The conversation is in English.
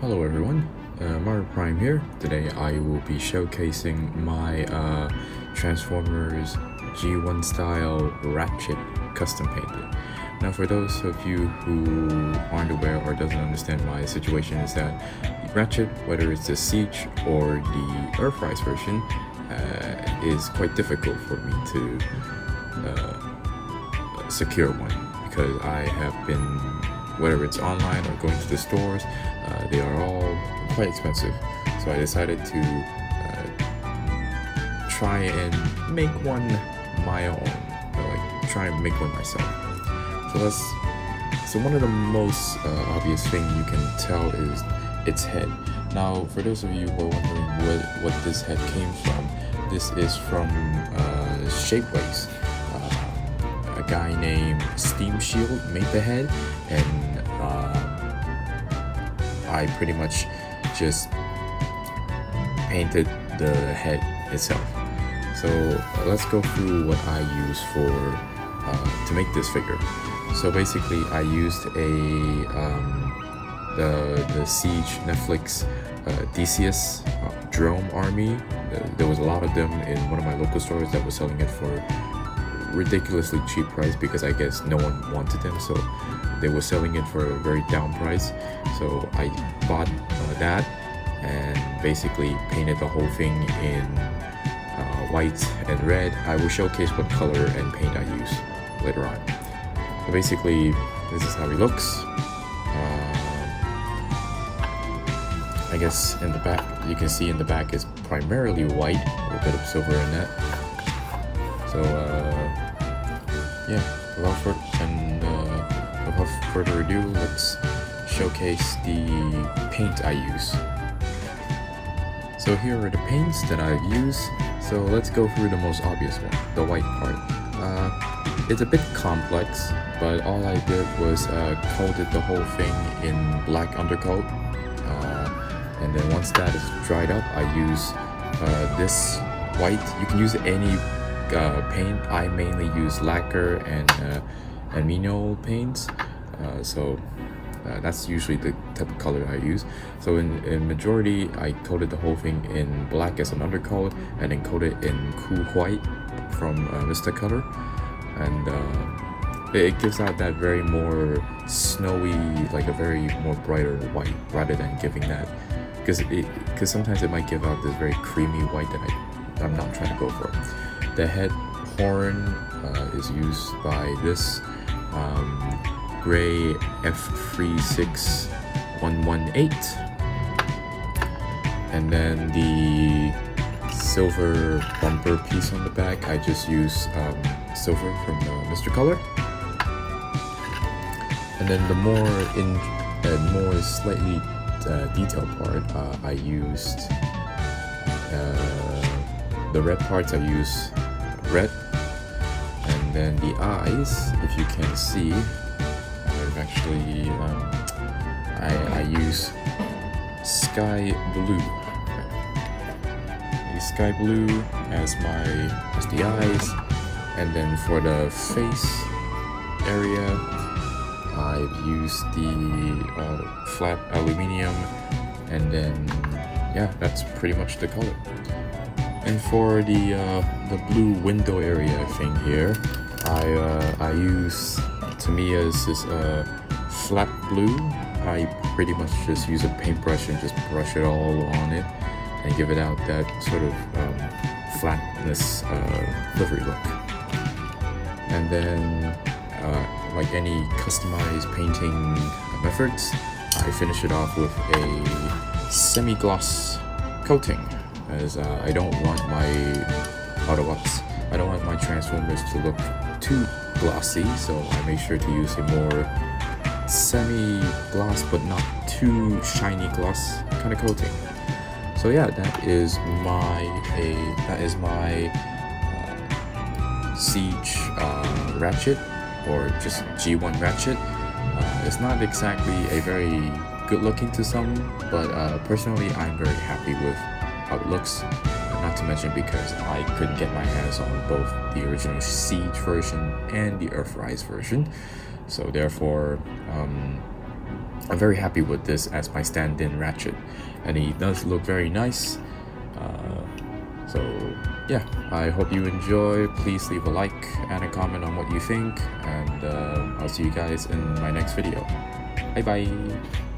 Hello everyone, Mario Prime here. Today I will be showcasing my Transformers G1 style Ratchet custom painted. Now for those of you who aren't aware or doesn't understand my situation is that Ratchet, whether it's the Siege or the Earthrise version, is quite difficult for me to secure one because I have been, whether it's online or going to the stores, they are all quite expensive. So I decided to try and make one my own, try and make one myself. So one of the most obvious thing you can tell is its head. Now, for those of you who are wondering what this head came from, this is from Shapeways. A guy named Steam Shield made the head, and I pretty much just painted the head itself. So let's go through what I use to make this figure. So basically, I used the Siege Netflix Theseus drone army. There was a lot of them in one of my local stores that was selling it for ridiculously cheap price because I guess no one wanted them, so they were selling it for a very down price. So I bought that and basically painted the whole thing in white and red. I will showcase what color and paint I use later on. So basically, this is how he looks. I guess in the back, you can see in the back is primarily white with a bit of silver in that. So yeah, without further ado, let's showcase the paint I use. So here are the paints that I've used. So let's go through the most obvious one, the white part. It's a bit complex, but all I did was coated the whole thing in black undercoat. And then once that is dried up, I use this white. You can use any paint. I mainly use lacquer and amino paints. So that's usually the type of color I use. So in majority, I coated the whole thing in black as an undercoat, and then coated in cool white from Mr. Color, and it gives out that very more snowy, like a very more brighter white, rather than giving that, because sometimes it might give out this very creamy white that I'm not trying to go for. The head horn is used by this gray F36118, and then the silver bumper piece on the back, I just use silver from Mr. Color. And then the more slightly detailed part, I used the red parts. I use red, and then the eyes, if you can see, I've actually I use sky blue. Sky blue as the eyes, and then for the face area, I've used the flat aluminium, and then yeah, that's pretty much the color. And for the blue window area thing here, I use Tamiya's this flat blue. I pretty much just use a paintbrush and just brush it all on it and give it out that sort of flatness livery look. And then like any customized painting methods, I finish it off with a semi-gloss coating, as I don't want my Autobots, I don't want my Transformers to look too glossy, so I make sure to use a more semi-gloss but not too shiny gloss kind of coating. So yeah, that is my Siege Ratchet, or just G1 Ratchet. It's not exactly a very good looking to some, but personally I'm very happy with how it looks. Not to mention because I couldn't get my hands on both the original Siege version and the Earthrise version, so therefore I'm very happy with this as my stand-in Ratchet, and he does look very nice. So yeah, I hope you enjoy. Please leave a like and a comment on what you think, and I'll see you guys in my next video. Bye bye.